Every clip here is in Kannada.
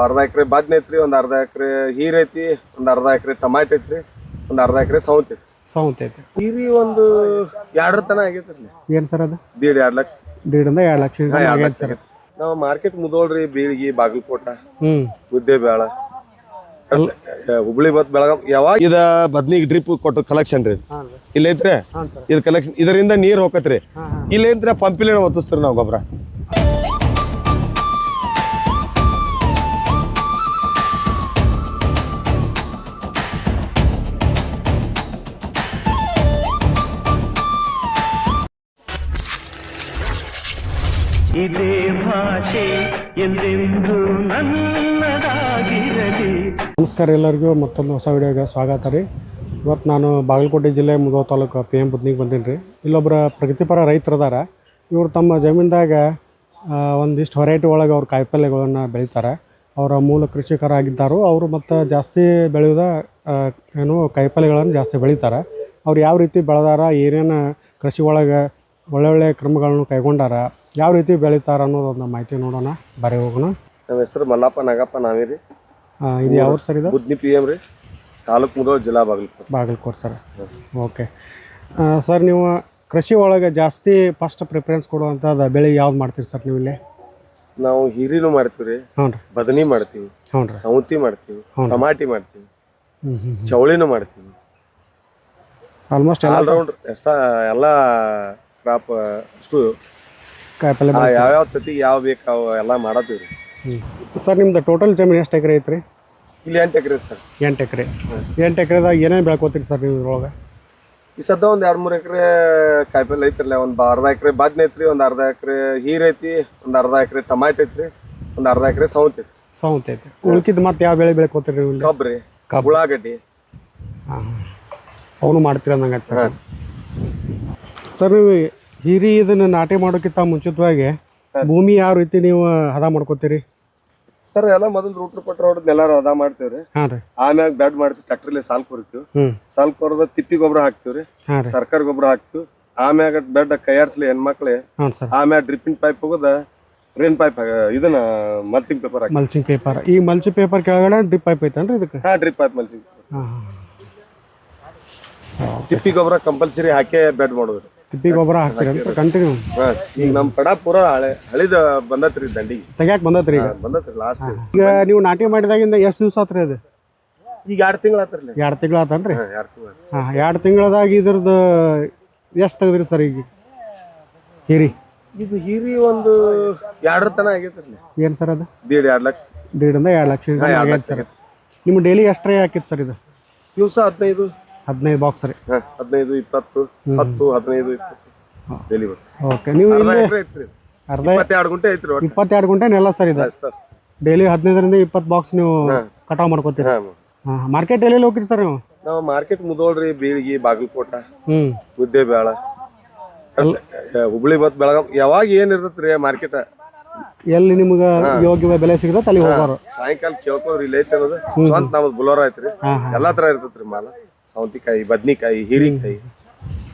ಅರ್ಧ ಎಕರೆ ಬದ್ನೆ ಐತ್ರಿ, ಒಂದ್ ಅರ್ಧ ಎಕರೆ ಹೀರ್ ಐತಿ, ಒಂದ್ ಅರ್ಧ ಎಕರೆ ಟಮಾಟೆ ಐತ್ರಿ, ಒಂದ್ ಅರ್ಧ ಎಕರೆ ಸೌಂತ್ ಐತಿ. ಐತೆ. ಹೀರಿ ಒಂದು 2 ತನ ಆಗೈತ್ರಿ. ಏನ್ ಸರ್ ಅದು? 2 ಲಕ್ಷ. 1.5 ಲಕ್ಷ ಸರ್. ನಾವು ಮಾರ್ಕೆಟ್ ಮುದೋಳ್ರಿ, ಬೀಳ್ಗಿ, ಬಾಗಲಕೋಟ, ಮುದ್ದೇಬೇಳ, ಹುಬ್ಳಿ ಬತ್ ಬೆಳಗಾಂ. ಯಾವಾಗ ಇದ ಬದ್ನಿಗ್ ಡ್ರಿಪ್ ಕೊಟ್ಟು ಕಲೆಕ್ಷನ್ ರೀ ಇಲ್ಲ ಐತ್ರಿ. ಇದು ಕಲೆಕ್ಷನ್, ಇದರಿಂದ ನೀರ್ ಹೋಗತ್ರಿ. ಇಲ್ಲ ಐತ್ರಿ ಪಂಪಿಲೇನ ಒತ್ತಿಸ್ತೀರಿ ನಾವು ಗೊಬ್ಬರ. ಇದೇ ಭಾಷೆ ಎಂದೆಂದು ನನ್ನದಾಗಿರಲಿ. ನಮಸ್ಕಾರ ಎಲ್ಲರಿಗೂ, ಮತ್ತೊಂದು ಹೊಸ ವಿಡಿಯೋಗೆ ಸ್ವಾಗತ ರೀ. ಇವತ್ತು ನಾನು ಬಾಗಲಕೋಟೆ ಜಿಲ್ಲೆ ಮುಧೋಳ ತಾಲೂಕು PM ಬುದ್ನಿಗೆ ಬಂದೀನಿ ರೀ. ಇಲ್ಲೊಬ್ಬರ ಪ್ರಗತಿಪರ ರೈತರು ಅದಾರ. ಇವರು ತಮ್ಮ ಜಮೀನ್ದಾಗ ಒಂದಿಷ್ಟು ವೆರೈಟಿ ಒಳಗೆ ಅವ್ರು ಕಾಯಿಪಲ್ಯಗಳನ್ನು ಬೆಳೀತಾರೆ. ಅವರ ಮೂಲ ಕೃಷಿಕರಾಗಿದ್ದರು. ಅವರು ಮತ್ತು ಜಾಸ್ತಿ ಬೆಳೆಯೋದ ಕಾಯಿಪಲ್ಯಗಳನ್ನು ಜಾಸ್ತಿ ಬೆಳೀತಾರೆ. ಅವ್ರು ಯಾವ ರೀತಿ ಬೆಳೆದಾರ, ಏನೇನು ಕೃಷಿ ಒಳಗೆ ಒಳ್ಳೊಳ್ಳೆ ಕ್ರಮಗಳನ್ನು ಕೈಗೊಂಡಾರ, ಯಾವ ರೀತಿ ಬೆಳೀತಾರ ಅನ್ನೋದೊಂದು ಮಾಹಿತಿ ನೋಡೋಣ. ಬರೀ ಹೋಗೋಣ. ನಮ್ಮ ಹೆಸರು ಮಲ್ಲಪ್ಪ ನಾಗಪ್ಪ ನಾವೇರಿ. ಇದು ಯಾವ ಸರ್? ಇದು ಬುದ್ನಿ PM ರೀ, ತಾಲೂಕು ಮುಧೋಳ, ಜಿಲ್ಲಾ ಬಾಗಲಕೋಟೆ ಸರ್. ಓಕೆ ಸರ್, ನೀವು ಕೃಷಿ ಒಳಗೆ ಜಾಸ್ತಿ ಫಸ್ಟ್ ಪ್ರಿಫರೆನ್ಸ್ ಕೊಡುವಂಥದ್ದು ಬೆಳೆ ಯಾವ್ದು ಮಾಡ್ತೀರಿ ಸರ್ ನೀವು ಇಲ್ಲಿ? ನಾವು ಹೀರಿನೂ ಮಾಡ್ತೀವಿ ರೀ, ಬದನಿ ಮಾಡ್ತೀವಿ, ಸೌಂತಿ ಮಾಡ್ತೀವಿ, ಟಮಾಟಿ ಮಾಡ್ತೀವಿ, ಚೌಳಿನೂ ಮಾಡ್ತೀವಿ. ಆಲ್ಮೋಸ್ಟ್ ಆಲ್ರೌಂಡ್ ಎಲ್ಲ ಕ್ರಾಪ್ ಅಷ್ಟು ಕಾಯಿಪಲ್ಯ ಯಾವ್ಯಾವ ತತಿ ಯಾವ ಬೇಕು ಎಲ್ಲ ಮಾಡತ್ತೀವಿ ರೀ. ಸರ್, ನಿಮ್ದು ಟೋಟಲ್ ಜಮೀನು ಎಷ್ಟು ಎಕರೆ ಐತ್ರಿ? ಇಲ್ಲಿ 8 ಎಕರೆ ಸರ್. 8 ಎಕರೆ. 8 ಎಕರೆದಾಗ ಏನೇನು ಬೆಳ್ಕೋತೀರಿ ಸರ್ ನೀವು ಇದ್ರೊಳಗೆ? ಈ ಸದ್ದ ಒಂದು 2-3 ಎಕರೆ ಕಾಯಿಪಲ್ಲೆ ಐತ್ರಲ್ಲ. ಒಂದು ಅರ್ಧ ಎಕರೆ ಬದ್ನೆ ಐತ್ರಿ, ಒಂದು ಅರ್ಧ ಎಕರೆ ಹೀರ್ ಐತಿ, ಒಂದು ಅರ್ಧ ಎಕರೆ ಟಮಾಟೆ ಐತ್ರಿ, ಒಂದು ಅರ್ಧ ಎಕರೆ ಸೌಂತ್ ಐತಿ. ಉಳ್ಕಿದ್ ಮತ್ತೆ ಯಾವ ಬೆಳೆ ಬೆಳ್ಕೋತೀರಿ ನೀವು? ಕಬ್ರಿ, ಉಳ್ಳಾಗಡ್ಡಿ. ಅವನು ಮಾಡ್ತೀರ ಅಂದಂಗೆ ಸರ್. ಸರ್, ನೀವು ಹೀರಿ ಇದನ್ನು ನಾಟಿ ಮಾಡೋಕ್ಕಿಂತ ಮುಂಚಿತವಾಗಿ ಭೂಮಿ ಯಾವ ರೀತಿ ನೀವು ಹದ ಮಾಡ್ಕೋತೀರಿ ಸರ್? ಎಲ್ಲ ಮೊದಲು ರೂಟ್ರ್ ಪಟ್ರ ಹೊಡೆದ್ ನೆಲ ಹದ ಮಾಡ್ತೇವ್ರಿ. ಆಮ್ಯಾಗ ಬೆಡ್ ಮಾಡ್ತೀವಿ, ಟ್ರ್ಯಾಕ್ಟರ್ಲಿ ಸಾಲ್ ಕೊರಿತೀವಿ. ಸಾಲ್ ಕೊರದ ತಿಪ್ಪಿ ಗೊಬ್ಬರ ಹಾಕ್ತಿವ್ರಿ, ಸರ್ಕಾರಿ ಗೊಬ್ಬರ ಹಾಕ್ತಿವಿ. ಆಮ್ಯಾಗ ಬೆಡ್ ಕೈಯಾಡ್ಸ್ಲಿ ಹೆಣ್ಮಕ್ಳಿ. ಆಮ್ಯಾಗ ಡ್ರಿಪ್ಪಿಂಗ್ ಪೈಪ್ ಹೋಗೋದ ರೇನ್ ಪೈಪ್, ಇದನ್ನ ಮಲ್ಚಿಂಗ್ ಪೇಪರ್. ಈ ಮಲ್ಚಿಂಗ್ ಪೇಪರ್ ಕೆಳಗಡೆ ಡ್ರಿಪ್ ಪೈಪ್ ಐತನ್ರಿ ಇದಕ್ಕೆ? Drip pipe mulching. ತಿಪ್ಪಿ ಗೊಬ್ಬರ ಕಂಪಲ್ಸರಿ ಹಾಕಿ ಬೆಡ್ ಮಾಡೋದ್ರಿ. ತಿಪ್ಪಿ ಗೊಬ್ಬರ ಹಾಕ್ತೀರಿ ಸರ್ ಕಂಟಿನ್ಯೂ? ಈಗ ನಮ್ ಕಡ ಪೂರ ಹಳಿದ ಬಂದತ್ರಿ, ದಂಡಿ ತೆಗ್ಯಾಕ್ ಬಂದತ್ರಿ. ಈಗ ಬಂದತ್ರಿ ಲಾಸ್ಟ್. ಈಗ ನೀವು ನಾಟಿ ಮಾಡಿದಾಗಿಂದ ಎಷ್ಟು ದಿವಸ ಆತ್ರಿ ಅದು? ಈಗ 2 ತಿಂಗಳು ಆತ್ರಿ. 2 ತಿಂಗಳು ಆತನ್ರಿ? 2 ತಿಂಗಳು. 2 ತಿಂಗಳದಾಗ ಇದ್ರದ್ದು ಎಷ್ಟು ತೆಗದ್ರಿ ಸರ್ ಈಗ ಹೀರಿ? ಇದು ಹೀರಿ ಒಂದು 2 ತನ ಆಗೈತ್ರಿ. ಏನ್ ಸರ್ ಅದು? 2 ಲಕ್ಷ. 1.5 ಲಕ್ಷ ಸರ್. ನಿಮ್ಮ ಡೈಲಿ ಎಷ್ಟ್ರೇ ಹಾಕಿತ್ತು ಸರ್ ಇದು? ದಿವಸ 15 ಬಾಕ್ಸ್ ರೀ. 15, 20, 10, 15, 20 ಡೈಲಿ ಬರ್ತದೆ. ಓಕೆ. ನೀವು ಅರ್ಧ 22 ಗುಂಟೆ ಐತ್ರಿ. 22 ಗುಂಟೆ ನೆಲ ಸರ್ ಇದು. ಡೈಲಿ 15ರಿಂದ 20 ಬಾಕ್ಸ್ ನೀವು ಕಟಾವ್ ಮಾಡ್ಕೋತೀರಿ. ಮಾರ್ಕೆಟ್ ಎಲ್ಲಿ ಹೋಗ್ತೀರಿ ಸರ್ ನೀವು? ನಾವು ಮಾರ್ಕೆಟ್ ಮುದೋಳ್ರಿ, ಬೀಳ್ಗಿ, ಬಾಗಲಕೋಟ, ಮುದ್ದೇಬೇಳ, ಹುಬ್ಳಿ ಬತ್ ಬೆಳಗಾಂ. ಯಾವಾಗ ಏನ್ ಇರ್ತೈತ್ರಿ ಮಾರ್ಕೆಟ್, ಎಲ್ಲಿ ನಿಮ್ಗೆ ಯೋಗ್ಯ ಬೆಲೆ ಸಿಗತ್ತೆ ಅಲ್ಲಿ ಹೋಗೋರು. ಸಾಯಂಕಾಲ ಕೇಳ್ಕೋರಿ ಇಲ್ಲಿ ಐತಿ ಅನ್ನೋದು. ಸ್ವಂತ ನಮ್ದು ಬುಲೋರ ಐತ್ರಿ. ಎಲ್ಲಾ ತರ ಇರ್ತೈತ್ರಿ ಮಾಲ. ಸೌಂತಿಕಾಯಿ, ಬದ್ನಿಕಾಯಿ, ಹೀರಿಕಾಯಿ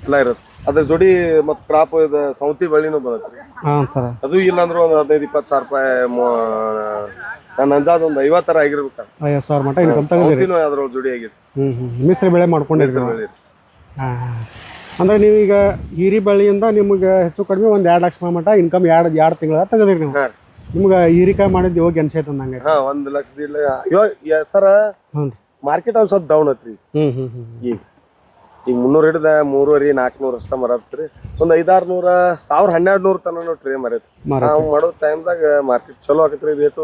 ಎಲ್ಲ ಇರುತ್ತೆ. ಅದ್ರ ಜೋಡಿ ಮತ್ ಕ್ರಾಪ್ ಸೌಂತಿ ಬಳ್ಳಿನೂ ಬರತ್ರಿ. ಅದು ಇಲ್ಲ ಅಂದ್ರೆ ಒಂದು 15-20 ಸಾವಿರ ರೂಪಾಯಿ. ನನ್ನ ಅಂಜಾದ ಒಂದು 50 ತರ ಆಗಿರ್ಬೇಕು. 50,000 ಮಟ್ಟ ಅದ್ರೊಳಗೆ ಜೋಡಿ ಆಗಿರಿ. ಮಿಶ್ರ ಬೆಳೆ ಮಾಡ್ಕೊಂಡಿರ್ತೀವಿ. ಅಂದ್ರೆ ನೀವೀಗ ಹೀರಿ ಬಳ್ಳಿಯಿಂದ ನಿಮ್ಗೆ ಹೆಚ್ಚು ಕಡಿಮೆ ಒಂದು 2 ಲಕ್ಷ ಮಟ್ಟ ಇನ್ಕಮ್ 2 ತಿಂಗಳ ತೆಗದಿರಿ ನೀವು. ನಿಮ್ಗೆ ಹೀರಿಕಾಯಿ ಮಾಡಿದ್ದು ಹೋಗಿ ಅನ್ಸೈತೆ ಅಂದಂಗೆ? 1 ಲಕ್ಷ ಸರ. ಮಾರ್ಕೆಟ್ ಅವ್ರು ಸ್ವಲ್ಪ ಡೌನ್ ಐತ್ರಿ. ಈಗ 300 ಹಿಡಿದ 3,500-400 ಅಷ್ಟ ಮರತ್ರಿ. ಒಂದು 500-600, 1,000-1,200 ತನಕ ಟ್ರೇ ಮರೈತಿ. ನಾವು ಮಾಡೋ ಟೈಮ್ದಾಗ ಮಾರ್ಕೆಟ್ ಚಲೋ ಆಗತ್ರಿ. ರೇಟು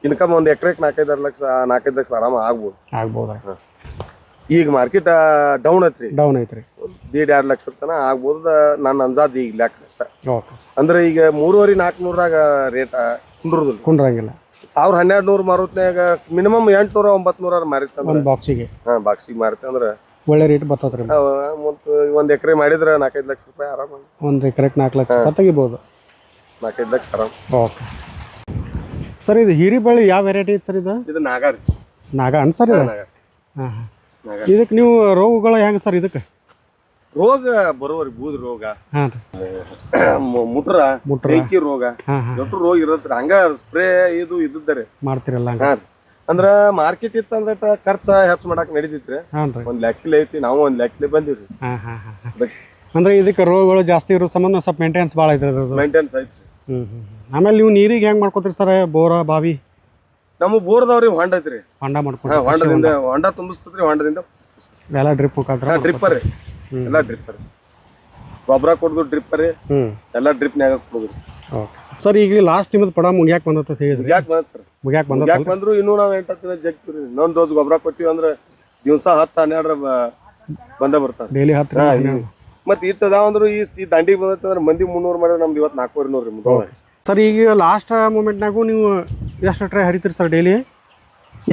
ಇನ್ಕಮ್ ಒಂದು ಎಕರೆಗೆ 4-5 ಲಕ್ಷ ಆರಾಮ ಆಗ್ಬೋದು. ಈಗ ಮಾರ್ಕೆಟ್ ಡೌನ್ ಐತ್ರಿ. 1.5-2 ಲಕ್ಷ ತನ ಆಗ್ಬೋದು ನನ್ನ ಅಂಜಾದ್. ಈಗ ಲೆಕ್ಕ ಅಷ್ಟ. ಅಂದ್ರೆ ಈಗ 3,500-400 ರೇಟ್ ಕುಂಡ್ರಂಗಿಲ್ಲ. 1,000-1,200 ಮಾರುತ್ನ್ಯಾಗ ಮಿನಿಮಮ್ 800-900 ಮಾರಿತ್ತ ಬಾಕ್ಸಿಗೆ. ಬಾಕ್ಸಿಗೆ ಮಾರಿತ ಅಂದ್ರೆ ಒಳ್ಳೆ ರೇಟ್ ಬರ್ತದ್ರಿ. ಒಂದ್ ಎಕರೆ ಮಾಡಿದ್ರೆ 4-5 ಲಕ್ಷ ರೂಪಾಯಿ ಆರಾಮ. 1 ಎಕರೆಗೆ 4 ಲಕ್ಷ ತೆಗಿಬಹುದು. 4-5 ಲಕ್ಷ ಆರಾಮ. ಓಕೆ ಸರ್, ಇದು ಹೀರಿ ಬಳ್ಳಿ ಯಾವ ವೆರೈಟಿ ಐತೆ ಸರ್? ಇದು ನಾಗಾ ರೀ. ನಾಗಾ ಅನ್ಸರ್ ಇದು? ಇದಕ್ಕೆ ನೀವು ರೋಗಗಳು ಹೆಂಗೆ ಸರ್? ಇದಕ್ಕೆ ರೋಗ ಬರೋವ್ರಿ ಬೂದ್ ರೋಗ ಹಾಂ ರೀ ಮುಟ್ರ ಮುಟ್ರ. ಬೆಂಕಿ ರೋಗ ಹಾಂ ಹಾಂ ದೊಡ್ಡ ರೋಗ ಇರತ್ರಿ ಹಂಗ ಸ್ಪ್ರೇ ಇದು ಇದ್ದರಿ ಮಾಡ್ತೀರಲ್ಲ ಹಾ ರೀ ಅಂದ್ರ ಮಾರ್ಕೆಟ್ ಇತ್ತಂದ್ರ ಖರ್ಚ ಹೆಚ್ಚ್ ಮಾಡಾಕ್ ನಡಿತೈತ್ರಿ ಹಾಂ ರೀ ಒಂದ್ ಲೆಕ್ಕಲೆ ಐತಿ ನಾವು ಒಂದ್ ಲೆಕ್ಕಲೆ ಬಂದಿವ್ರಿ ಹಾಂ ಹಾಂ ಹಾಂ ಅಂದ್ರೆ ಇದಕ್ಕೆ ರೋಗಗಳು ಜಾಸ್ತಿ ಇರೋ ಸಂಬಂಧ ಸ್ವಲ್ಪ ಮೇಂಟೆನೆನ್ಸ್ ಭಾಳ ಐತ್ರಿ ಅದ್ರದ್ದು. ಮೇಂಟೆನ್ಸ್ ಐತ್ರಿ ಆಮೇಲೆ ನೀವು ನೀರಿಗೆ ಹೆಂಗೆ ಮಾಡ್ಕೊತೀರಿ ಸರ್ ಬೋರ ಬಾವಿ ನಮ್ಮ ಬೋರ್ದವ್ರಿ ಹೊಂಡ ಐತ್ರಿ ಹೊಂಡ ಹಾ ಮಾಡ್ಕೊತೀರಿ ಹೊಂಡದಿಂದ ಹೊಂಡ ತುಂಬಿಸ್ತದ್ರಿ ಹೊಂಡದಿಂದ ಎಲ್ಲ ಡ್ರಿಪ್ ಮುಖಾಂತರ ಡ್ರಿಪ್ಪರ್ ರೀ ಎಲ್ಲಾ ಡ್ರಿಪ್ಪರ್ ಗೊಬ್ಬರ ಕೊಡುದು ಡ್ರಿಪ್ಪರ್ ಹ್ಞೂ ಎಲ್ಲಾ ಡ್ರಿಪ್ನ್ಯಾಗ ಕೊಡುದು ಓಕೆ ಸರ್ ಈಗ ಲಾಸ್ಟ್ ನಿಮ್ಮದು ಪಡ ಮುಗ್ಯಾಕೆ ಬಂದತ್ತ ಹೇಳಿದ್ರಿ ಯಾಕೆ ಬಂದ ಸರ್ ಮುಗ್ಯಾಕೆ ಬಂದ ಯಾಕೆ ಬಂದ್ರು ಇನ್ನೂ ನಾವ್ 8 ದಿನ ಜಗ್ತೀವ್ರಿ ಇನ್ನೊಂದ್ ರೋಜ್ ಗೊಬ್ಬರ ಕೊಟ್ಟಿವಿ ಅಂದ್ರ ದಿವ್ಸ 10-12 ಬಂದ ಬರ್ತಾರ ಡೈಲಿ 10 ಮತ್ ಇಟ್ಟದಾವ ಅಂದ್ರು ಈ ದಂಡಿಗೆ ಬಂದೈತಂದ್ರ ಮಂದಿ 300 ಮಾಡಿದ್ರೆ ನಮ್ದು ಇವತ್ತು 400 ನೋಡ್ರಿ ಮುದೋಳ ಸರ್ ಈಗ ಲಾಸ್ಟ್ ಮೂಮೆಂಟ್ನಾಗೂ ನೀವು ಎಷ್ಟು ಟ್ರೈ ಹರಿತೀರಿ ಸರ್ ಡೈಲಿ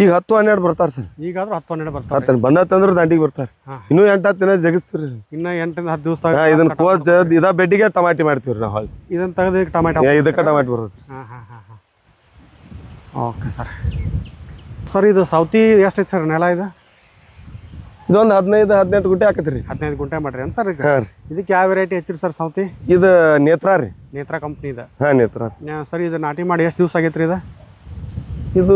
ಈಗ 10-12 ಬರ್ತಾರ ಸರ್ ಈಗಾದ್ರೂ 10-12 ಬರ್ತಾರೆ ಬಂದತ್ತಂದ್ರ ದಂಡಿಗೆ ಬರ್ತಾರ ಇನ್ನೂ 8 ದಿನ ಜಗಿಸ್ತೀವ್ರಿ ಇನ್ನ 8-10 ದಿವಸ ಇದನ್ನ ಕೋಚ್ ಇದ ಬೆಡ್ಡಿಗೆ ಟಮಾಟಿ ಮಾಡ್ತೀವ್ರಿ ನಾವು ಹೊಳ್ಳಿ ಇದನ್ನ ತೆಗೆದು ಟೊಮೆಟೊ ಇದಕ್ಕೆ ಟಮಾಟಿ ಬರುತ್ತೆ ಹಾಂ ಹಾಂ ಹಾಂ ಹಾಂ ಓಕೆ ಸರ್ ಇದು ಸೌತಿ ಎಷ್ಟೈತೆ ಸರ್ ನೆಲ ಇದು ಇದೊಂದು 15-18 ಗುಂಟೆ ಹಾಕತ್ರಿ 15 ಗುಂಟೆ ಮಾಡ್ರಿ ಏನು ಸರ್ ಹಾ ರೀ ಇದಕ್ಕೆ ಯಾವ ವೆರೈಟಿ ಹಚ್ಚಿರಿ ಸರ್ ಸೌತಿ ಇದು ನೇತ್ರಾ ರೀ ನೇತ್ರ ಕಂಪ್ನಿ ಇದೆ ಹಾ ನೇತ್ರಾ ಸರ್ ಇದು ನಾಟಿ ಮಾಡಿ ಎಷ್ಟು ದಿವಸ ಆಗೈತ್ರಿ ಇದು ಇದು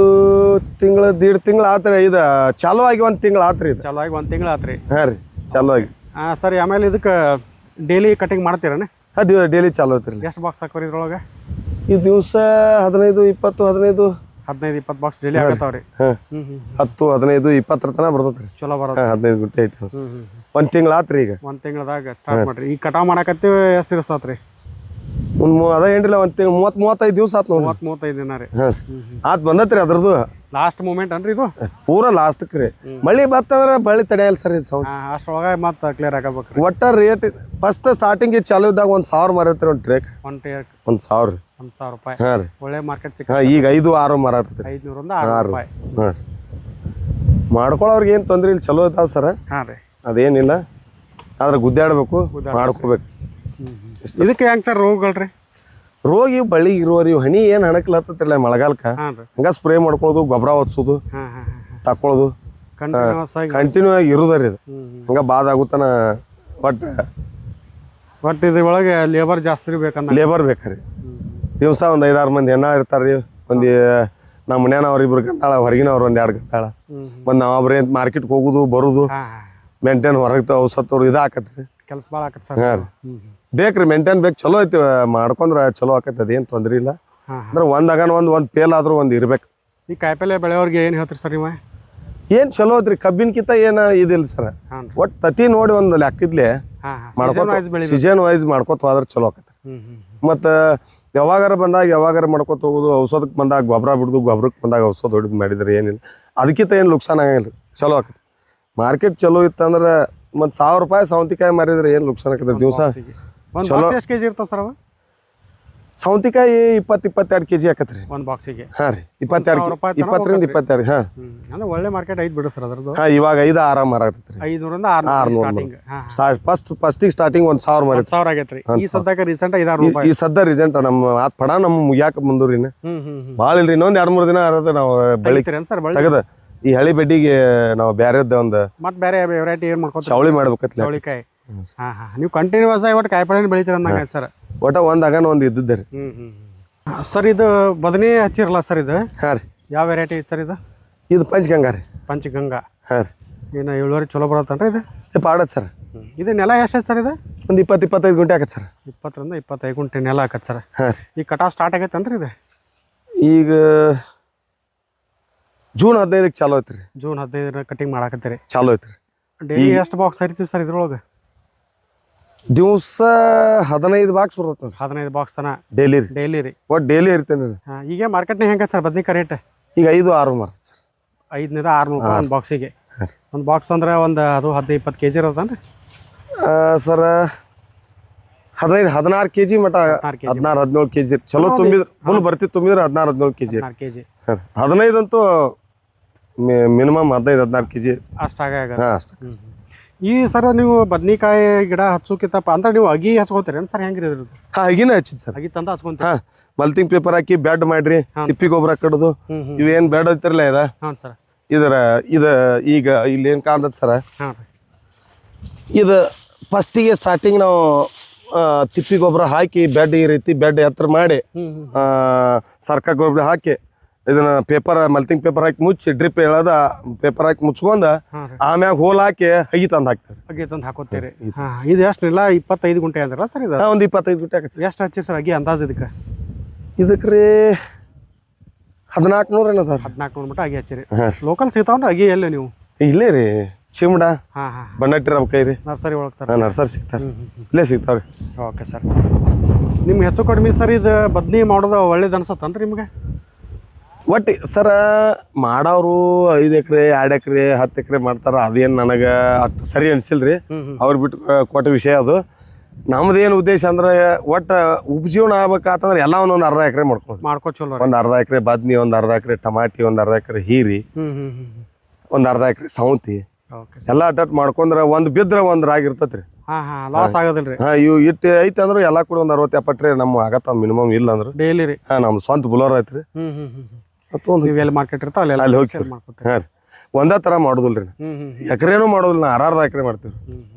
ದೀಡ್ ತಿಂಗಳ ಆತ್ರಿ ಇದು ಚಾಲು ಆಗಿ 1 ತಿಂಗಳ ಆತ್ರಿ ಇದು ಚಲೋ ಆಗಿ 1 ತಿಂಗಳು ಆತ್ರಿ ಹಾ ರೀ ಚಾಲು ಆಗಿ ಸರ್ ಆಮೇಲೆ ಇದಕ್ಕೆ ಡೈಲಿ ಕಟಿಂಗ್ ಮಾಡ್ತೀರಣ್ಣ ಅದು ಡೈಲಿ ಚಾಲು ಐತ್ರಿ ಎಷ್ಟು ಬಾಕ್ಸ್ ಹಾಕೋರಿ ಇದ್ರೊಳಗೆ ಈ ದಿವಸ 15-20 15-20 ಬಾಕ್ಸ್ ಡೈಲಿ ಆಗತ್ತಾವ್ರಿ ಹಾ ಹ್ಞೂ ಹ್ಞೂ 10-15-20 ತನಕ ಬರ್ತೈತ್ರಿ ಚಲೋ ಬರೋದು 15 ಗುಂಟೆ ಐತಿ ಹ್ಞೂ ಹ್ಞೂ 1 ತಿಂಗಳ ಆತ್ರಿ ಈಗ 1 ತಿಂಗಳದಾಗ ಸ್ಟಾರ್ಟ್ ಮಾಡ್ರಿ ಈಗ ಕಟಾವ್ ಮಾಡಕತ್ತೀವಿ ಎಷ್ಟು ದಿವಸ ಆತ್ರಿ ಅದ ಏನಿಲ್ಲ 1 ತಿಂಗಳ 30-35 ದಿವಸ ಆತ್ ನೋಡ್ರಿ 30-35 ದಿನ ರೀ ಹಾ ಆತ್ ಬಂದತ್ರಿ ಅದ್ರದ್ದು ಲಾಸ್ಟ್ ಮೂಮೆಂಟ್ ಅನ್ರಿ ಇದು ಪೂರಾ ಲಾಸ್ಟ್ಕ್ ರೀ ಮಳಿ ಬತ್ತಂದ್ರ ಬಳಿ ತಡೆಯಲ್ಲ ಸರ್ ಇದು ಸೌತ್ ಅಷ್ಟೊಳಗೆ ಮತ್ತೆ ಕ್ಲಿಯರ್ ಆಗಬೇಕ್ರಿ ಒಟ್ಟ ರೇಟ್ ಫಸ್ಟ್ ಸ್ಟಾರ್ಟಿಂಗ್ ಚಾಲು ಇದ್ದಾಗ 1,000 ಮರತ್ರಿ ಒಂದು ಟ್ರೇಕ್ 1,000 ರೀ 1,000 ರೂಪಾಯಿ ಹಾ ರೀ ಒಳ್ಳೆ ಮಾರ್ಕೆಟ್ ಸಿಕ್ಕ ಹಾ ಈಗ 5-6 ಮರ ಆತತ್ರಿ 500 600 ರೂಪಾಯಿ ಹಾ ಮಾಡ್ಕೊಳವ್ರಿಗೆ ಏನು ತೊಂದ್ರೆ ಇಲ್ಲ ಚಲೋ ಇದಾವ ಸರ್ ಹಾಂ ರೀ ಅದೇನಿಲ್ಲ ಆದ್ರೆ ಗುದ್ದಾಡ್ಬೇಕು ಮಾಡ್ಕೋಬೇಕು ಇದಕ್ಕೆ ಹೆಂಗೆ ಸರ್ ರೋಗಗಳ್ರಿ ರೋಗಿ ಬಳ್ಳಿ ಇರುವರಿ ಹನಿ ಏನು ಹಣಕ್ಲತ್ತಿಲ್ಲ ಮಳೆಗಾಲಕ್ಕ ಹಾಂ ರೀ ಹಂಗ ಸ್ಪ್ರೇ ಮಾಡ್ಕೊಳ್ಳೋದು ಗೊಬ್ಬರ ಒತ್ಸೋದು ಹಾಂ ಹಾಂ ಹಾಂ ತಕೊಳ್ಳೋದು ಕಂಟಿನ್ಯೂಸ್ ಆಗಿ ಕಂಟಿನ್ಯೂ ಆಗಿ ಇರುದರಿ ಇದು ಹಂಗ ಬಾದ್ ಆಗುತ್ತಾನ ಬಟ್ ಇದ್ರೊಳಗೆ ಲೇಬರ್ ಜಾಸ್ತಿ ಬೇಕಂದ ಲೇಬರ್ ಬೇಕ್ರಿ ದಿವಸ ಒಂದು 5-6 ಮಂದಿ ಹೆಣ್ಣ ಇರ್ತಾರ್ರಿ ಒಂದು ನಮ್ಮ ಮನ್ಯಾನವ್ರು 2 ಗಂಟಾಳ ಹೊರಗಿನವ್ರು 1-2 ಗಂಟಾಳ ಒಂದು ನಾವು ಒಬ್ಬರೇ ಮಾರ್ಕೆಟ್ಗೆ ಹೋಗುದು ಬರುದು ಹಾಂ ಹಾಂ ಮೇಂಟೈನ್ ಹೊರಗೆ ಔಷಧ ಇದು ಹಾಕತ್ರಿ ಕೆಲಸ ಭಾಳ ಆಕತ್ ಸರ್ ಹಾಂ ರೀ ಬೇಕ್ರಿ ಮೇಂಟೈನ್ ಬೇಕು ಚಲೋ ಐತಿ ಮಾಡ್ಕೊಂಡ್ರೆ ಚಲೋ ಆಕೈತಿ ಅದೇನು ತೊಂದ್ರೆ ಇಲ್ಲ ಹಾಂ ಅಂದ್ರೆ ಒಂದು ಫೇಲ್ ಆದ್ರೂ ಒಂದು ಇರ್ಬೇಕು ಈ ಕಾಯಿಪಲ್ಲೆ ಬೆಳೆಯೋರಿಗೆ ಏನು ಹೇಳ್ತೀರಿ ಸರ್ ಇವ ಏನು ಚಲೋ ಐತ್ರಿ ಕಬ್ಬಿನಕಿಂತ ಏನು ಇದಿಲ್ಲ ಸರ್ ಹಾಂ ರೀ ಒಟ್ಟು ತತಿ ನೋಡಿ ಒಂದು ಲೆಕ್ಕಿದ್ಲೆ ಹಾಂ ಹಾಂ ಮಾಡ್ಕೋತ ಸೀಸನ್ ವೈಸ್ ಮಾಡ್ಕೋತ ಹೋದ್ರೆ ಚಲೋ ಆಕೈತಿ ಮತ್ತು ಯಾವಾಗಾರ ಮಾಡ್ಕೋತ ಹೋಗೋದು ಔಷಧಕ್ಕೆ ಬಂದಾಗ ಗೊಬ್ಬರ ಬಿಡೋದು ಗೊಬ್ಬರಕ್ಕೆ ಬಂದಾಗ ಔಷಧ ಹೊಡಿದು ಮಾಡಿದ್ರೆ ಏನಿಲ್ಲ ಅದಕ್ಕಿಂತ ಏನು ನುಕ್ಸಾನ್ ಆಗಂಗಿಲ್ಲ ಚಲೋ ಆಕೈತಿ ಮಾರ್ಕೆಟ್ ಚಲೋ ಇತ್ತಂದ್ರೆ ಮತ್ತು 1,000 ರೂಪಾಯಿ ಸೌಂತಿಕಾಯಿ ಮಾರಿದ್ರೆ ಏನು ನುಕ್ಸಾನ್ ಆಕೈತಿ ದಿವಸ ಒಂದು ಚಲೋ. ಬಾಕ್ಸ್ ಎಷ್ಟು ಕೆಜಿ ಇರ್ತಾವೆ ಸರ್ ಅವ ಸೌಂತಿಕಾಯಿ 20-22 kg ಆಕತ್ರಿ ಒಂದು ಬಾಕ್ಸಿಗೆ ಹಾಂ ರೀ 20-22 ಹಾಂ ಅಂದ್ರೆ ಒಳ್ಳೆ ಮಾರ್ಕೆಟ್ ಐತೆ ಬಿಡು ಸರ್ ಅದ್ರದ್ದು ಹಾಂ ಇವಾಗ 5-6 ಮರ ಆಗ್ತೈತ್ರಿ 500 600 ಸ್ಟಾರ್ಟಿಂಗ್ ಹಾಂ ಫಸ್ಟಿಗೆ ಸ್ಟಾರ್ಟಿಂಗ್ 1,000 ಮರ 10,000 ಆಗೈತ್ರಿ ಈ ಸದ್ಯಕ್ಕೆ ರೀಸೆಂಟ್ 5,000 ರೂಪಾಯಿ ಈ ಸದ್ದ ರಿಸೆಂಟ್ ನಮ್ಮ ಆತ್ ಪಡ ನಮ್ಮ ಮುಗ್ಯಾಕ ಬಂದೂರಿ ಭಾಳ ಇಲ್ರಿ ಇನ್ನೊಂದು 2-3 ದಿನ ಅರದ ನಾವು ಬಳಿ ಸರ್ ಬಳ್ಳಿ ತೆಗದ ಈ ಹಳಿ ಬೆಡ್ಡಿಗೆ ನಾವು ಬ್ಯಾರೆದ ಒಂದು ಮತ್ತೆ ಬೇರೆ ವೆರೈಟಿ ಏನು ಮಾಡ್ಕೊತೀವಿ ಚವಳಿ ಮಾಡ್ಬೇಕತ್ಲ ಚೌಳಿಕಾಯಿ ಹಾಂ ಹಾಂ ನೀವು ಕಂಟಿನ್ಯೂಸ್ ಆಗಿ ಒಟ್ಟು ಕಾಯಿಪಲ್ಲೆ ಬೆಳಿತೀರ ಅಂದಂಗೆ ಸರ್ ಒಟ್ಟ ಒಂದು ಇದ್ದಿದ್ದೆ ರೀ ಸರ್ ಇದು ಬದನೆ ಹಚ್ಚಿರಲ್ಲ ಸರ್ ಇದು ಹಾಂ ರೀ ಯಾವ ವೆರೈಟಿ ಐತೆ ಸರ್ ಇದು ಇದು ಪಂಚಗಂಗಾ ರೀ ಪಂಚಗಂಗಾ ಹಾಂ ರೀ ಏನು ಇಳುವರಿ ಚಲೋ ಬರತ್ತನ್ರಿ ಇದು ಪಾಡತ್ ಸರ್ ಇದು ನೆಲ ಎಷ್ಟೈತೆ ಸರ್ ಇದು ಒಂದು 20-25 ಗುಂಟೆ ಆಕತ್ ಸರ್ 20-25 ಗುಂಟೆ ನೆಲ ಹಾಕತ್ ಸರ್ ಹಾಂ ರೀ ಈಗ ಕಟಾವ್ ಸ್ಟಾರ್ಟ್ ಆಗೈತನ್ರಿ ಇದು ಈಗ ಜೂನ್ 15ಕ್ಕೆ ಚಾಲು ಐತ್ರಿ ಜೂನ್ 15 ಕಟಿಂಗ್ ಮಾಡಾಕತ್ತೀರಿ ಚಾಲು ಐತ್ರಿ ಡೈಲಿ ಎಷ್ಟು ಬಾಕ್ಸ್ ಹರಿತೀವಿ ಸರ್ ಇದ್ರೊಳಗೆ ದಿವಸ 15 ಬಾಕ್ಸ್ ಬರ್ತೈತೆ 15 ಬಾಕ್ಸ್ ತನ ಡೈಲಿ ರೀ ಡೈಲಿ ರೀ ಒಟ್ಟು ಡೈಲಿ ಇರ್ತೇನೆ ರೀ ಹಾಂ ಈಗ ಮಾರ್ಕೆಟ್ನಾಗ ಹೆಂಗೆ ಸರ್ ಬದ್ನಿಕಾಯಿ ರೇಟ್ ಈಗ 5-6 ಮಾರ್ತದೆ ಸರ್ 500-600 ರೂಪಾಯಿ ಒಂದು ಬಾಕ್ಸಿಗೆ ಒಂದು ಬಾಕ್ಸ್ ಅಂದ್ರೆ ಒಂದು ಅದು 15-20 kg ಇರೋದನ್ರಿ ಸರ್ 15-16 kg ಮಟ 16-17 kg ಚಲೋ ತುಂಬಿದ್ರೆ ಫುಲ್ ಬರ್ತಿ ತುಂಬಿದ್ರೆ 16-17 kg 16 kg 15 ಅಂತೂ ಮಿನಿಮಮ್ 15-16 kg ಅಷ್ಟಾಗ ಹಾಂ ಅಷ್ಟು ಈ ಸರ್ ನೀವು ಬದ್ನಿಕಾಯಿ ಗಿಡ ಹಚ್ಚೋಕಿತ್ತಪ್ಪ ಅಂದ್ರೆ ನೀವು ಅಗಿ ಹಚ್ಕೋತೀರಿ ಏನು ಸರ್ ಹೆಂಗಿರಿ ಇದ್ರದ್ದು ಹಾಂ ಅಗಿನ ಹಚ್ಚಿದ್ ಸರ್ ಅಗಿ ತಂದ ಹಚ್ಕೊಂತೀರಿ ಹಾಂ ಮಲ್ಟಿಂಗ್ ಪೇಪರ್ ಹಾಕಿ ಬೆಡ್ ಮಾಡ್ರಿ ತಿಪ್ಪಿ ಗೊಬ್ಬರ ಕಡ್ದು ಇವೇನು ಬೆಡ್ ಐತಿರಲ್ಲ ಇದ ಹಾಂ ಸರ್ ಇದು ಈಗ ಇಲ್ಲಿ ಏನು ಕಾಣ್ತದೆ ಸರ್ ಹಾಂ ರೀ ಇದು ಫಸ್ಟಿಗೆ ಸ್ಟಾರ್ಟಿಂಗ್ ನಾವು ತಿಪ್ಪಿ ಗೊಬ್ಬರ ಹಾಕಿ ಬೆಡ್ ಈ ರೀತಿ ಬೆಡ್ ಎತ್ತರ ಮಾಡಿ ಸರ್ಕ ಗೊಬ್ಬರ ಹಾಕಿ ಇದನ್ನ ಪೇಪರ್ ಮಲ್ಟಿಂಗ್ ಪೇಪರ್ ಹಾಕಿ ಮುಚ್ಚಿ ಡ್ರಿಪ್ ಹೇಳೋದ ಪೇಪರ್ ಹಾಕಿ ಮುಚ್ಕೊಂಡ ಆಮ್ಯಾಗ ಹೋಲ್ ಹಾಕಿ ಹಗಿ ತಂದು ಹಾಕ್ತಾರೆ. ಅಗಿ ತಂದು ಹಾಕೋತೀರಿ. ಇದು ಎಷ್ಟು ಇಲ್ಲ 25 ಗುಂಟೆ ಅಂದ್ರಲ್ಲ ಸರ್ ಇದು? ಒಂದು 25 ಗುಂಟೆ ಹಾಕಿ. ಎಷ್ಟು ಹಚ್ಚಿ ಸರ್ ಅಗಿ ಅಂದಾಜು ಇದಕ್ಕೆ? ಇದಕ್ಕೆ ರೀ 1400 ಏನದ 1400 ಮಟ್ಟ ಅಗಿ ಹಚ್ಚಿರಿ. ಲೋಕಲ್ ಸಿಗ್ತಾವ್ರಿ ಅಗಿ ಎಲ್ಲಿ ನೀವು? ಇಲ್ಲೇ ರೀ ಶಿಮಡ ಹಾಂ ಹಾಂ ಬಣ್ಣಟ್ಟಿರ ಕೈ ರೀ ನರ್ಸರಿ ಒಳಗ್ತಾರೆ. ನರ್ಸರಿ ಸಿಗ್ತಾರೆ, ಇಲ್ಲೇ ಸಿಗ್ತಾವ್ರಿ. ಓಕೆ ಸರ್, ನಿಮ್ಗೆ ಹೆಚ್ಚು ಕಡಿಮೆ ಸರ್ ಇದು ಬದ್ನಿ ಮಾಡೋದು ಒಳ್ಳೇದು ಅನ್ಸತ್ತನ್ರಿ ನಿಮ್ಗೆ? ಒಟ್ಟು ಸರ ಮಾಡೋರು 5 ಎಕರೆ 2 ಎಕರೆ 10 ಎಕರೆ ಮಾಡ್ತಾರ, ಅದೇನು ನನಗೆ ಅಷ್ಟು ಸರಿ ಅನ್ಸಿಲ್ರಿ. ಅವ್ರು ಬಿಟ್ಟು ಕೊಟ್ಟ ವಿಷಯ ಅದು. ನಮ್ದೇನು ಉದ್ದೇಶ ಅಂದ್ರೆ ಒಟ್ಟು ಉಪಜೀವನ ಆಗ್ಬೇಕಂತಂದ್ರೆ ಎಲ್ಲ ಒಂದೊಂದು ಅರ್ಧ ಎಕರೆ ಮಾಡ್ಕೋ ಚಲೋ. ಒಂದು ಅರ್ಧ ಎಕರೆ ಬದ್ನಿ, ಒಂದು ಅರ್ಧ ಎಕರೆ ಟಮಾಟಿ, ಒಂದು ಅರ್ಧ ಎಕರೆ ಹೀರಿ, ಒಂದು ಅರ್ಧ ಎಕರೆ ಸೌಂತಿ ಎಲ್ಲ ಅಟ್ಟ ಮಾಡ್ಕೊಂಡ್ರೆ ಒಂದು ಬಿದ್ರೆ ಒಂದು ರಾಗಿ ಇರ್ತೈತ್ರಿ. ಲಾಸ್ ಆಗೋದಿಲ್ರಿ. ಇವು ಇಟ್ಟು ಐತೆ ಅಂದ್ರೆ ಎಲ್ಲ ಕೂಡ ಒಂದು 60-70 ಟ್ರೇ ನಮ್ಮ ಆಗತ್ತ ಮಿನಿಮಮ್ ಇಲ್ಲ ಅಂದ್ರೆ ಡೈಲಿ ರೀ. ನಮ್ಮ ಸ್ವಂತ ಬುಲರ್ ಐತ್ರಿ. ಎಲ್ಲಿ ಮಾರ್ಕೆಟ್ ಇರ್ತಾವ ಅಲ್ಲಿ ಹೋಗಿ ಹಾಂ ರೀ. ಒಂದೇ ಥರ ಮಾಡೋದಿಲ್ರಿ, ಎಕರೆನೂ ಮಾಡೋದಿಲ್ಲ. ನಾ ಅರ್ಧ ಎಕರೆ ಮಾಡ್ತೀವಿ.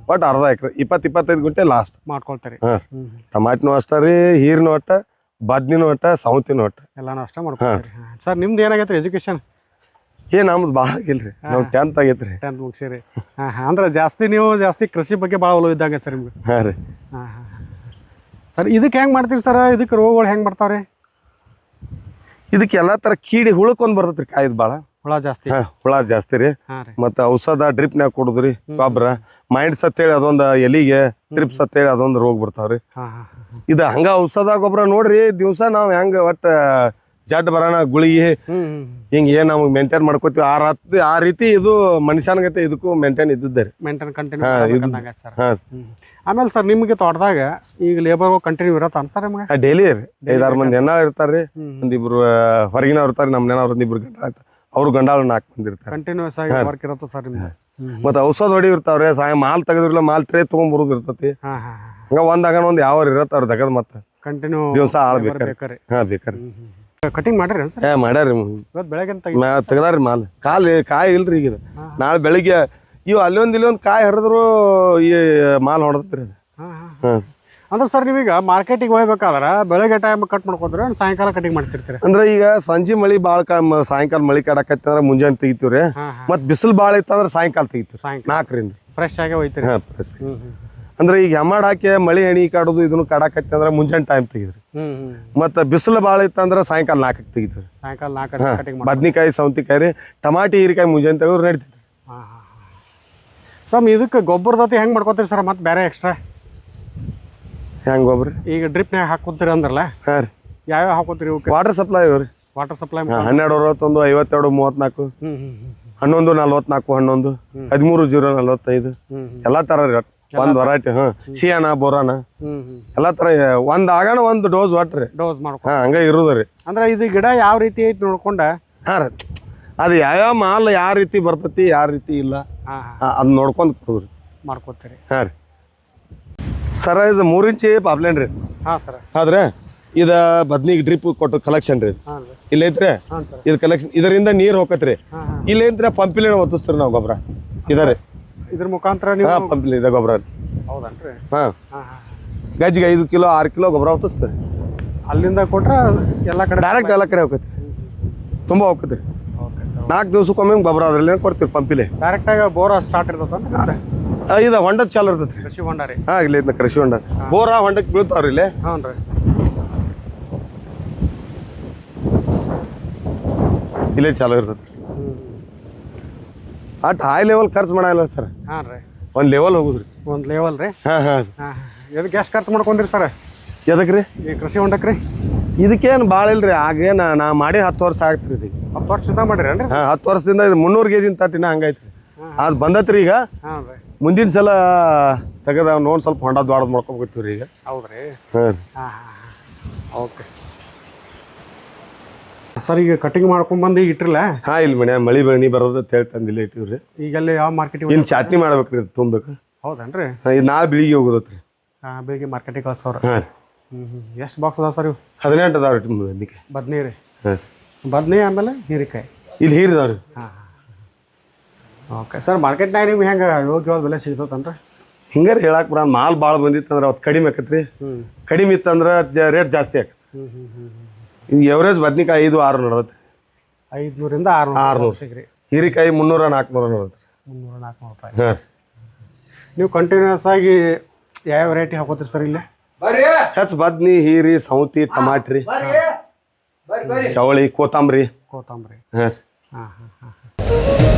ಬಟ್ ಅರ್ಧ ಎಕರೆ 20-25 ಗುಂಟೆ ಲಾಸ್ಟ್ ಮಾಡ್ಕೊಳ್ತಾರೆ. ಹಾಂ ಟಮಾಟಿನೂ ಅಷ್ಟ ರೀ, ಹೀರಿನೂ ಒಟ್ಟ, ಬದ್ನಿನೂ ಒಟ್ಟ, ಸೌತಿನೂ ಒಟ್ಟ ಎಲ್ಲಾನು ಅಷ್ಟ ಮಾಡ್ಕೊಳ್ತೀರಿ. ಸರ್ ನಿಮ್ದು ಏನಾಗೈತ್ರಿ ಎಜುಕೇಶನ್? ನಮ್ದು ಭಾಳ ಆಗಿಲ್ರಿ, ನಾವು 10th ಆಗೈತ್ರಿ. 10th ಮುಗಿಸಿರಿ. ಅಂದ್ರೆ ಜಾಸ್ತಿ ಕೃಷಿ ಬಗ್ಗೆ ಭಾಳ ಒಲವು ಇದ್ದಾಗ ಸರ್ ನಿಮ್ಗೆ? ಹಾಂ ರೀ. ಸರ್ ಇದಕ್ಕೆ ಹೆಂಗೆ ಮಾಡ್ತೀರಿ ಸರ್? ಇದಕ್ಕೆ ರೋಗಗಳು ಹೆಂಗೆ ಬರ್ತಾವ್ರಿ? ಇದಕ್ಕೆ ಎಲ್ಲ ಥರ ಕೀಡಿ ಹುಳಕ್ಕೊಂದು ಬರ್ತೈತ್ರಿ. ಕಾಯ್ದು ಭಾಳ ಹುಳ ಜಾಸ್ತಿ. ಹುಳ ಜಾಸ್ತಿ ರೀ. ಮತ್ತು ಔಷಧ ಡ್ರಿಪ್ನ್ಯಾಗ ಕೊಡುದ್ರಿ, ಗೊಬ್ಬರ ಮೈಂಡ್ಸ್ ಅಂತೇಳಿ ಅದೊಂದು ಎಲಿಗೆ ಟ್ರಿಪ್ಸ್ ಅಂತೇಳಿ ಅದೊಂದು ರೋಗ ಬರ್ತಾವ್ರಿ. ಇದು ಹಂಗ ಔಷಧ ಗೊಬ್ಬರ ನೋಡ್ರಿ ದಿವಸ ನಾವು ಹೆಂಗೆ ಒಟ್ಟು ಜಡ್ ಬರೋಣ ಗುಳಿಗೆ ಹಿಂಗೆ ಏನು ನಮಗೆ ಮೇಂಟೈನ್ ಮಾಡ್ಕೋತೀವಿ ಆ ರೀತಿ ಇದು ಮನುಷ್ಯನಗತ್ತೆ ಇದಕ್ಕೂ ಮೇಂಟೈನ್ ಇದ್ದಿದ್ದೆ ರೀ. Maintain continue. ಆಮೇಲೆ ಸರ್ ನಿಮಗೆ ತೋಟದಾಗ ಈಗ ಲೇಬರ್ ಕಂಟಿನ್ಯೂ ಇರತ್ತ ಸರ್ ನಿಮ್ಗೆ? ಡೈಲಿ ರೀ 5-6 ಮಂದಿ ಹೆಣ್ಣ ಇರ್ತಾರ್ರಿ, ಒಂದಿಬ್ರು ಹೊರಗಿನ ಇರ್ತಾರೆ, ನಮ್ಮ ನೆನವ್ರು ಒಂದಿಬ್ರು ಗಂಡ ಆಯ್ತು, ಅವ್ರು ಗಂಡಾಳು 4 ಮಂದಿ ಇರ್ತಾರೆ. ಕಂಟಿನ್ಯೂಸ್ ಆಗಿ ವರ್ಕ್ ಇರತ್ತ ಸರ್ ನಿಮ್ಗೆ? ಮತ್ತೆ ಔಷಧ ಹೊಡಿ ಇರ್ತಾವ್ರಿ, ಮಾಲ್ ತೆಗೆದ್ರಲ್ಲ ಮಾಲ್ ಟ್ರೇ ತೊಗೊಂಡ್ಬರೋದು ಇರ್ತತಿ. ಹಂಗ ಒಂದಾಗ ಒಂದು ಯಾವ ಇರತ್ತಾರ ತೆಗದ್ ಮತ್ತೆ ಕಂಟಿನ್ಯೂ ದಿವಸ ಆಳ್ ಬೇಕಾರಿ. ಬೇಕಾರಿ ಕಟಿಂಗ್ ಮಾಡ್ರಿ ಸರ್? ಮಾಡ್ಯಾರಿ. ಬೆಳಗ್ಗೆ ತೆಗದಾರಿ ಮಾಲ್. ಕಾಯಿ ಇಲ್ರಿ ಈಗ. ನಾಳೆ ಬೆಳಿಗ್ಗೆ ಇವು ಇಲ್ಲೊಂದು ಕಾಯಿ ಹರಿದ್ರು ಈ ಮಾಲ್ ಹೊಡೆದ್ರಿ ಅದು. ಅಂದ್ರೆ ಸರ್ ನೀವೀಗ ಮಾರ್ಕೆಟಿಗೆ ಹೋಗ್ಬೇಕಾದ್ರೆ ಬೆಳಗ್ಗೆ ಟೈಮ್ ಕಟ್ ಮಾಡ್ಕೋದ್ರೆ ಸಾಯಂಕಾಲ ಕಟಿಂಗ್ ಮಾಡ್ತಿರ್ತೀರಿ? ಅಂದ್ರೆ ಈಗ ಸಂಜೆ ಮಳಿ ಭಾಳ ಸಾಯಂಕಾಲ ಮಳಿ ಕಾಡಕೈತಿ ಅಂದ್ರೆ ಮುಂಜಾನೆ ತೆಗಿತೀವ್ರಿ. ಮತ್ತೆ ಬಿಸಿಲು ಭಾಳ ಇತ್ತಂದ್ರೆ ಸಾಯಂಕಾಲ ತೆಗಿತೀವಿ 4ರಿಂದ. ಫ್ರೆಶ್ ಆಗಿ ಹೋಯ್ತೀರಿ? ಫ್ರೆಶ್. ಅಂದ್ರೆ ಈಗ ಹೆಮ್ಮಾಡ್ ಹಾಕಿ ಮಳಿ ಎಣಿ ಕಾಡೋದು ಇದನ್ನು ಕಾಡಕೈತಿ ಅಂದ್ರೆ ಮುಂಜಾನೆ ಟೈಮ್ ತೆಗಿದ್ರಿ. ಮತ್ತೆ ಬಿಸಿಲು ಭಾಳ ಇತ್ತಂದ್ರೆ ಸಾಯಂಕಾಲ 4ಕ್ಕೆ ತೆಗಿತೀವಿ. ಸಾಯಂಕಾಲ 4 ಬದ್ನಿಕಾಯಿ ಸೌತಿಕಾಯಿ ರೀ, ಟಮಾಟಿ ಹೀರಿಕಾಯಿ ಮುಂಜಾನೆ ತೆಗೆದ್ರೆ ನಡೀತೈತಿ. ಸರ್ ಇದಕ್ಕೆ ಗೊಬ್ಬರದತಿ ಹೆಂಗೆ ಮಾಡ್ಕೋತೀರಿ ಸರ್? ಮತ್ತೆ ಬೇರೆ ಎಕ್ಸ್ಟ್ರಾ ಹೆಂಗೆ ಗೊಬ್ಬರ? ಈಗ ಡ್ರಿಪ್ನಾಗ ಹಾಕೋತೀರಿ ಅಂದ್ರಲ್ಲ, ಹಾಂ ರೀ. ಯಾವ್ಯಾವ ಹಾಕೋತೀರಿ? ವಾಟರ್ ಸಪ್ಲೈ ಇವ್ರಿ. ವಾಟರ್ ಸಪ್ಲೈ 12-61 52-34 11-44 13-0-45 ಎಲ್ಲ ಥರ ರೀ. ಒಂದು ವೆರೈಟಿ. ಸಿಯಾನ ಬೋರಾನ ಎಲ್ಲ ಥರ ಒಂದು ಆಗೋಣ ಒಂದು ಡೋಸ್ ಒಟ್ರಿ ಡೋಸ್ ಮಾಡ್ಕೊ. ಹಂಗೆ ಇರೋದ್ರಿ. ಅಂದ್ರೆ ಇದು ಗಿಡ ಯಾವ ರೀತಿ ಐತಿ ನೋಡ್ಕೊಂಡ ಹಾಂ ರೀ, ಅದು ಯಾವ್ಯಾವ ಮಾಲ್ ಯಾವ ರೀತಿ ಬರ್ತೈತಿ ಯಾವ ರೀತಿ ಇಲ್ಲ ಅದನ್ನ ನೋಡ್ಕೊಂಡು ಕೊಡೋದ್ರಿ ಮಾಡ್ಕೋತೀರಿ. ಹಾಂ ರೀ. ಸರ ಇದು 3 ಇಂಚ್ ಪಾಪ್ಲೇನ್ ರೀ. ಹಾಂ ಸರ್. ಆದ್ರೆ ಇದು ಬದ್ನಿಗೆ ಡ್ರಿಪ್ ಕೊಟ್ಟು ಕಲೆಕ್ಷನ್ ರೀ. ಇಲ್ಲ ಐತ್ರಿ ಇದು ಕಲೆಕ್ಷನ್. ಇದರಿಂದ ನೀರು ಹೋಗತ್ರಿ. ಇಲ್ಲ ಐತ್ರಿ ಪಂಪಿಲೇನ ಒತ್ತಿಸ್ತೀರಿ ನಾವು ಗೊಬ್ಬರ. ಇದಾರೆ ಇದ್ರ ಮುಖಾಂತರ ನೀವು ಪಂಪಿಲ್ ಇದೆ ಗೊಬ್ಬರ. ಹೌದನ್ರಿ? ಹಾಂ, ಗಜ್ಜಿಗೆ 5 ಕಿಲೋ 6 ಕಿಲೋ ಗೊಬ್ಬರ ಹೊತ್ತಿಸ್ತೀರಿ. ಅಲ್ಲಿಂದ ಕೊಟ್ರೆ ಎಲ್ಲ ಕಡೆ ಡೈರೆಕ್ಟ್ ಎಲ್ಲ ಕಡೆ ಹೋಗತ್ರಿ, ತುಂಬ ಹೋಗತ್ರಿ. 4 ದಿವಸಕ್ಕೊಮ್ಮೆ ಗೊಬ್ಬರ ಅದ್ರಲ್ಲಿ ಕೊಡ್ತೀವಿ ಪಂಪಿಲೆ. ಡೈರೆಕ್ಟ್ ಆಗಿ ಬೋರ್ ಸ್ಟಾರ್ಟ್ ಇರ್ತದೆ. ಇದು ಹೊಂಡದ ಚಾಲು ಇರ್ತೈತಿ. ಕೃಷಿ ಹೊಂಡ ರೀ? ಹಾಂ, ಇಲ್ಲಿ ಐತೆ ಕೃಷಿ ಹೊಂಡ. ಬೋರ ಹೊಂಡಕ್ಕೆ ಬೀಳ್ತಾವ್ರಿ ಇಲ್ಲಿ. ಹ್ಞೂ ರೀ. ಇಲ್ಲೇ ಚಾಲು ಇರ್ತೈತಿ. ಅಟ್ ಹೈ ಲೆವೆಲ್ ಖರ್ಚು ಮಾಡಲ್ಲ ಸರ್. ಹಾಂ ರೀ. ಒಂದು ಲೆವೆಲ್ ಹೋಗುದ್ರಿ. ಒಂದು ಲೆವೆಲ್ ರೀ? ಹಾಂ ಹಾಂ. ಇದಕ್ಕೆ ಎಷ್ಟು ಖರ್ಚು ಮಾಡ್ಕೊಂಡ್ರಿ ಸರ್? ಎದಕ್ಕೆ ರೀ? ಈ ಕೃಷಿ ಹೊಂಡಕ್ಕೆ ರೀ? ಇದಕ್ಕೇನು ಭಾಳ ಇಲ್ರಿ. ಆಗೇನು ನಾ ಮಾಡಿ 10 ವರ್ಷ ಆಗ್ತೀರಿ. ಇದೀಗ 10 ವರ್ಷದಿಂದ ಮಾಡಿರಿ ಅನ್ರಿ? ಹಾಂ, 10 ವರ್ಷದಿಂದ ಇದು 300 kg ತಟ್ಟಿನ ಹಂಗೈತ್ರಿ. ಅದು ಬಂದತ್ರಿ ಈಗ. ಹಾಂ ರೀ. ಮುಂದಿನ ಸಲ ತೆಗೆದ ನೋಡಿ ಸ್ವಲ್ಪ ಹೊಂಡ ದ್ವಾಡದ್ ಮಾಡ್ಕೊಬೇಕಿತ್ತು ರೀ ಈಗ. ಹೌದ್ರಿ? ಹಾಂ. Okay sir. ಈಗ ಕಟಿಂಗ್ ಮಾಡ್ಕೊಂಡ್ಬಂದು ಈಗ ಇಟ್ಟಿರಲ್ಲ? ಹಾಂ, ಇಲ್ಲಿ ಮಳಿ ಬಣಿ ಬರೋದು ಅಂತ ಹೇಳಿ ತಂದಿಲ್ಲ ಇಟ್ಟಿವ್ರಿ. ಈಗ ಅಲ್ಲಿ ಯಾವ ಮಾರ್ಕೆಟಿಗೆ? ಇನ್ನು ಚಟ್ನಿ ಮಾಡ್ಬೇಕ್ರಿ, ಇದು ತುಂಬಬೇಕು. ಹೌದನ್ರಿ? ಇದು ನಾಳೆ ಬೆಳಿಗ್ಗೆ ಹೋಗೋದತ್ರಿ. ಹಾಂ, ಬೆಳಿಗ್ಗೆ ಮಾರ್ಕೆಟಿಗೆ ಕಳ್ಸೋರು. ಹಾಂ. ಎಷ್ಟು ಬಾಕ್ಸ್ ಅದಾವ ಸರ್ ಇವು? 18 ಅದಾವ ರೀ ಬದ್ನಿಗೆ. ಬದ್ನಿ ರೀ? ಹಾಂ, ಬದ್ನಿ ಆಮೇಲೆ ಹೀರಿಕಾಯಿ ಇಲ್ಲಿ ಹೀರಿದಾವ್ರಿ. ಹಾಂ. Okay sir. ಮಾರ್ಕೆಟ್ನಾಗ ನಿಮ್ಗೆ ಹೆಂಗೆ ಯೋಗ್ಯವಾದ ಬೆಲೆ ಸಿಗ್ತದನ್ರಿ? ಹಿಂಗಾರೆ ಹೇಳಕ್ಕೆ ಬರ ಮಾಲ್ ಭಾಳ ಬಂದಿತ್ತು ಅಂದ್ರೆ ಅವತ್ತು ಕಡಿಮೆ ಆಕತ್ರಿ ಕಡಿಮೆ ಇತ್ತಂದ್ರೆ ರೇಟ್ ಜಾಸ್ತಿ ಆಕತಿ ಈಗ ಎವರೇಜ್ ಬದ್ನಿಕಾಯಿ 500-600 ನಡ್ದೈತಿ 500ರಿಂದ 600 ಸಿಗ್ರಿ ಹೀರಿಕಾಯಿ 300-400 ನಡ್ದೈತಿ 300-400 ರೂಪಾಯಿ. ಹಾಂ ರೀ ನೀವು ಕಂಟಿನ್ಯೂಸ್ ಆಗಿ ಯಾವ ವೆರೈಟಿ ಹಾಕೋತೀರಿ ಸರ್ ಇಲ್ಲಿ? ಹೆಚ್ಚು ಬದ್ನಿ ಹೀರಿ ಸೌತಿ ಟಮಾಟ್ರಿ ಚವಳಿ ಕೊತ್ತಂಬರಿ ಕೊತ್ತಂಬರಿ. ಹಾಂ ರೀ ಹಾಂ ಹಾಂ ಹಾಂ